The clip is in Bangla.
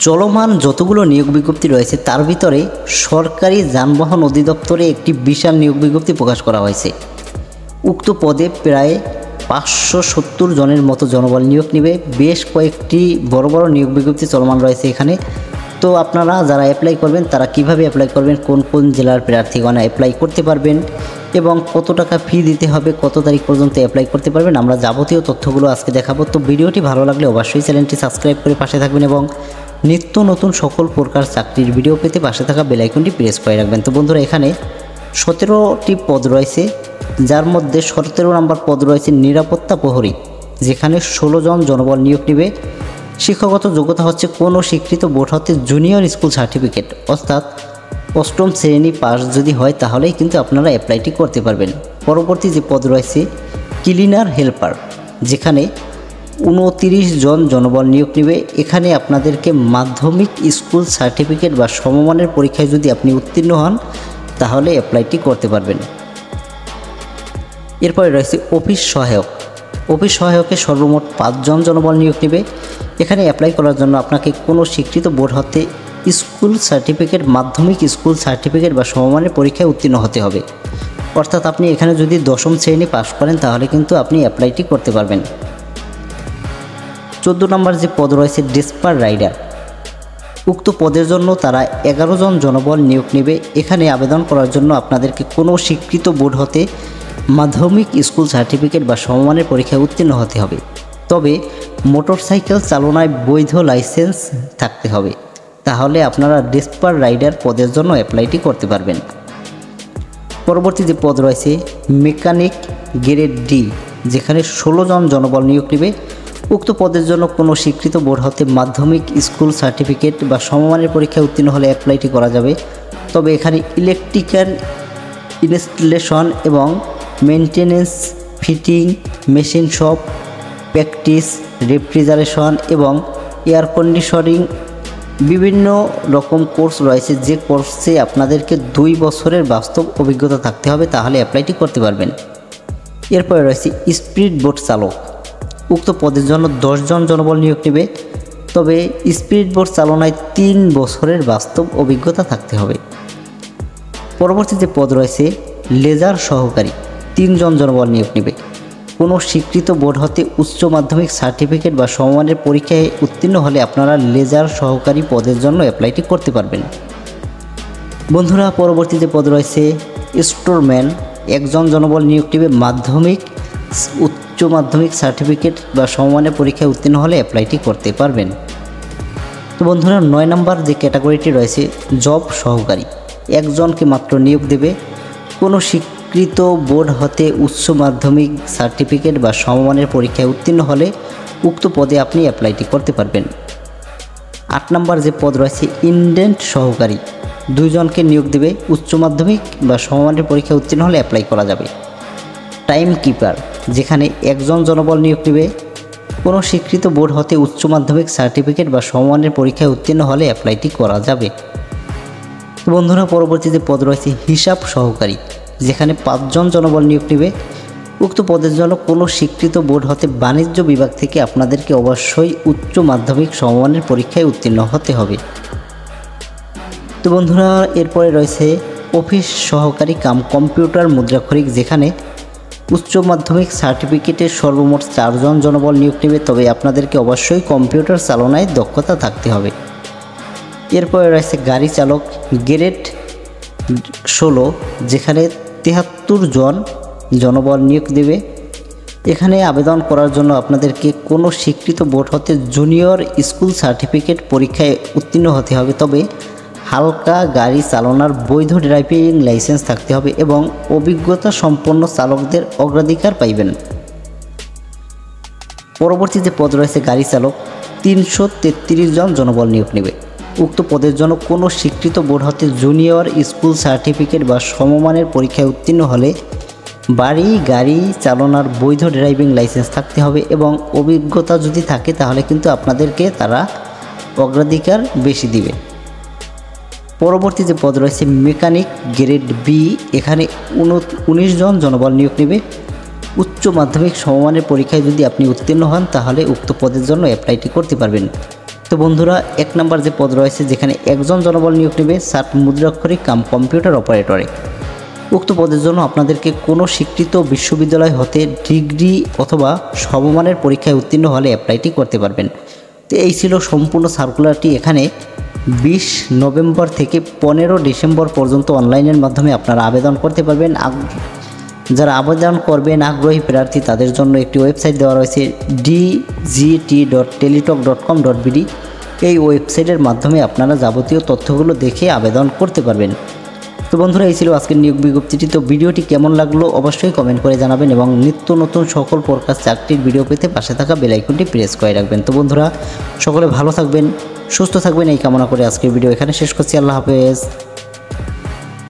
চলমান যতগুলো নিয়োগ বিজ্ঞপ্তি রয়েছে তার ভিতরে সরকারি যানবাহন অধিদপ্তরে একটি বিশাল নিয়োগ বিজ্ঞপ্তি প্রকাশ করা হয়েছে। উক্ত পদে প্রায় 570 জনের মতো জনবল নিয়োগ নেবে। বেশ কয়েকটি বড় বড় নিয়োগ বিজ্ঞপ্তি চলমান রয়েছে এখানে। তো আপনারা যারা অ্যাপ্লাই করবেন তারা কিভাবে অ্যাপ্লাই করবেন, কোন কোন জেলার প্রার্থীগণ অ্যাপ্লাই করতে পারবেন এবং কত টাকা ফি দিতে হবে, কত তারিখ পর্যন্ত অ্যাপ্লাই করতে পারবেন, আমরা যাবতীয় তথ্যগুলো আজকে দেখাবো। তো ভিডিওটি ভালো লাগলে অবশ্যই চ্যানেলটি সাবস্ক্রাইব করে পাশে থাকবেন এবং নিত্য নতুন সকল প্রকার চাকরির ভিডিও পেতে পাশে থাকা বেল আইকনটি প্রেস করে রাখবেন। তো বন্ধুরা, এখানে 17টি পদ রয়েছে, যার মধ্যে 17 নম্বর পদ রয়েছে নিরাপত্তা প্রহরী, যেখানে 16 জন জনবল নিয়োগ নেবে। শিক্ষাগত যোগ্যতা হচ্ছে কোনো স্বীকৃত বোর্ড হতে জুনিয়র স্কুল সার্টিফিকেট, অর্থাৎ 8ম শ্রেণী পাস যদি হয় তাহলেই কিন্তু আপনারা অ্যাপ্লাইটি করতে পারবেন। পরবর্তী যে পদ রয়েছে ক্লিনার হেল্পার, যেখানে 29 জন জনবল নিয়োগ নেবে। এখানে আপনাদেরকে মাধ্যমিক স্কুল সার্টিফিকেট বা সমমানের পরীক্ষায় যদি আপনি উত্তীর্ণ হন তাহলে অ্যাপ্লাইটি করতে পারবেন। এরপরে রয়েছে অফিস সহায়ক। অফিস সহায়কে সর্বমোট 5 জন জনবল নিয়োগ নেবে। এখানে অ্যাপ্লাই করার জন্য আপনাকে কোনো স্বীকৃত বোর্ড হতে স্কুল সার্টিফিকেট, মাধ্যমিক স্কুল সার্টিফিকেট বা সমমানের পরীক্ষায় উত্তীর্ণ হতে হবে। অর্থাৎ আপনি এখানে যদি 10ম শ্রেণী পাস করেন তাহলে কিন্তু আপনি অ্যাপ্লাইটি করতে পারবেন। 14 নম্বর যে পদ রয়েছে ডেসপার রাইডার, উক্ত পদের জন্য তারা 11 জন জনবল নিয়োগ নেবে। এখানে আবেদন করার জন্য আপনাদেরকে কোনো স্বীকৃত বোর্ড হতে মাধ্যমিক স্কুল সার্টিফিকেট বা সমমানের পরীক্ষায় উত্তীর্ণ হতে হবে, তবে মোটরসাইকেল চালনায় বৈধ লাইসেন্স থাকতে হবে। তাহলে আপনারা ডেসপার রাইডার পদের জন্য অ্যাপ্লাইটি করতে পারবেন। পরবর্তী যে পদ রয়েছে মেকানিক গ্রেড ডি, যেখানে 16 জন জনবল নিয়োগ নেবে। উক্ত পদের জন্য কোনো স্বীকৃত বোর্ড হতে মাধ্যমিক স্কুল সার্টিফিকেট বা সমমানের পরীক্ষায় উত্তীর্ণ হলে অ্যাপ্লাইটি করা যাবে, তবে এখানে ইলেকট্রিক্যাল ইনস্টলেশন এবং maintenance, fitting, machine shop, practice, refrigeration এবং এয়ার কন্ডিশনিং বিভিন্ন রকম কোর্স রয়েছে, যে কোর্সে আপনাদেরকে 2 বছরের বাস্তব অভিজ্ঞতা থাকতে হবে, তাহলে অ্যাপ্লাইটি করতে পারবেন। এরপরে রয়েছে স্পিড বোট চালক। উক্ত পদের জন্য 10 জন জনবল নিয়োগ নেবে, তবে স্পিড বোট চালনায় 3 বছরের বাস্তব অভিজ্ঞতা থাকতে হবে। পরবর্তী যে পদ রয়েছে লেজার সহকারী, 3 জন জনবল নিয়োগ নেবে। কোনো স্বীকৃত বোর্ড হতে উচ্চ মাধ্যমিক সার্টিফিকেট বা সমমানের পরীক্ষায় উত্তীর্ণ হলে আপনারা লেজার সহকারী পদের জন্য অ্যাপ্লাইটি করতে পারবেন। বন্ধুরা, পরবর্তী যে পদ রয়েছে স্টোরম্যান, 1 জন জনবল নিয়োগ নেবে। মাধ্যমিক, উচ্চ মাধ্যমিক সার্টিফিকেট বা সমমানের পরীক্ষায় উত্তীর্ণ হলে অ্যাপ্লাইটি করতে পারবেন। তো বন্ধুরা, 9 নম্বর যে ক্যাটাগরিটি রয়েছে জব সহকারী, 1 জনকে মাত্র নিয়োগ দেবে। কোনো স্বীকৃত বোর্ড হতে উচ্চ মাধ্যমিক সার্টিফিকেট বা সমমানের পরীক্ষায় উত্তীর্ণ হলে উক্ত পদে আপনি অ্যাপ্লাইটি করতে পারবেন। 8 নম্বর যে পদ রয়েছে ইনডেন্ট সহকারী, 2 জনকে নিয়োগ দেবে। উচ্চ মাধ্যমিক বা সমমানের পরীক্ষায় উত্তীর্ণ হলে অ্যাপ্লাই করা যাবে। টাইম কিপার, যেখানে 1 জন জনবল নিয়োগ নেবে। কোনো স্বীকৃত বোর্ড হতে উচ্চ মাধ্যমিক সার্টিফিকেট বা সমমানের পরীক্ষায় উত্তীর্ণ হলে অ্যাপ্লাইটি করা যাবে। বন্ধুরা, পরবর্তী যে পদ রয়েছে হিসাব সহকারী, যেখানে 5 জন জনবল নিয়োগ নেবে। উক্ত পদের জন্য কোনো স্বীকৃত বোর্ড হতে বাণিজ্য বিভাগ থেকে আপনাদেরকে অবশ্যই উচ্চ মাধ্যমিক সমমানের পরীক্ষায় উত্তীর্ণ হতে হবে। তো বন্ধুরা, এরপরে রয়েছে অফিস সহকারী কাম কম্পিউটার মুদ্রাক্ষরিক, যেখানে উচ্চ মাধ্যমিক সার্টিফিকেটের সর্বমোট 4 জন জনবল নিয়োগ নেবে, তবে আপনাদেরকে অবশ্যই কম্পিউটার চালনায় দক্ষতা থাকতে হবে। এরপরে রয়েছে গাড়ি চালক গ্রেড 16, যেখানে 73 জন জনবল নিয়োগ দেবে। এখানে আবেদন করার জন্য আপনাদেরকে কোনো স্বীকৃত বোর্ড হতে জুনিয়র স্কুল সার্টিফিকেট পরীক্ষায় উত্তীর্ণ হতে হবে, তবে হালকা গাড়ি চালানোর বৈধ ড্রাইভিং লাইসেন্স থাকতে হবে এবং অভিজ্ঞতা সম্পন্ন চালকদের অগ্রাধিকার পাইবেন। পরবর্তী যে পদ রয়েছে গাড়ি চালক, 333 জন জনবল নিয়োগ নেবে। উক্ত পদের জন্য কোনো স্বীকৃত বোর্ড হতে জুনিয়র স্কুল সার্টিফিকেট বা সমমানের পরীক্ষায় উত্তীর্ণ হলে গাড়ি চালানোর বৈধ ড্রাইভিং লাইসেন্স থাকতে হবে এবং অভিজ্ঞতা যদি থাকে তাহলে কিন্তু আপনাদেরকে তারা অগ্রাধিকার বেশি দিবে। পরবর্তী যে পদ রয়েছে মেকানিক গ্রেড বি, এখানে 19 জন জনবল নিয়োগ নেবে। উচ্চ মাধ্যমিক সমমানের পরীক্ষায় যদি আপনি উত্তীর্ণ হন তাহলে উক্ত পদের জন্য অ্যাপ্লাইটি করতে পারবেন। তো বন্ধুরা 1 নম্বর যে পদ রয়েছে যেখানে একজন জনবল নিয়োগ নেবে ষাট মুদ্রাক্ষরিক কাম কম্পিউটার অপারেটরে। উক্ত পদের জন্য আপনাদেরকে কোনো স্বীকৃত বিশ্ববিদ্যালয় হতে ডিগ্রি অথবা সমমানের পরীক্ষায় উত্তীর্ণ হলে অ্যাপ্লাইটি করতে পারবেন। তো এই ছিল সম্পূর্ণ সার্কুলারটি। এখানে 20 নভেম্বর থেকে 15 ডিসেম্বর পর্যন্ত অনলাইনের মাধ্যমে আপনারা আবেদন করতে পারবেন। যারা আবেদন করবেন আগ্রহী প্রার্থী তাদের জন্য একটি ওয়েবসাইট দেওয়া রয়েছে dgt.teletalk.com.bd। এই ওয়েবসাইটের মাধ্যমে আপনারা যাবতীয় তথ্যগুলো দেখে আবেদন করতে পারবেন। তো বন্ধুরা এই ছিল আজকের নিয়োগ বিজ্ঞপ্তিটি। তো ভিডিওটি কেমন লাগলো অবশ্যই কমেন্ট করে জানাবেন এবং নিত্য নতুন সকল প্রকার চাকরির ভিডিও পেতে পাশে থাকা বেল আইকনটি প্রেস করে রাখবেন। তো বন্ধুরা সকলে ভালো থাকবেন, সুস্থ থাকবেন এই কামনা করে আজকের ভিডিও এখানে শেষ করছি। আল্লাহ হাফেজ।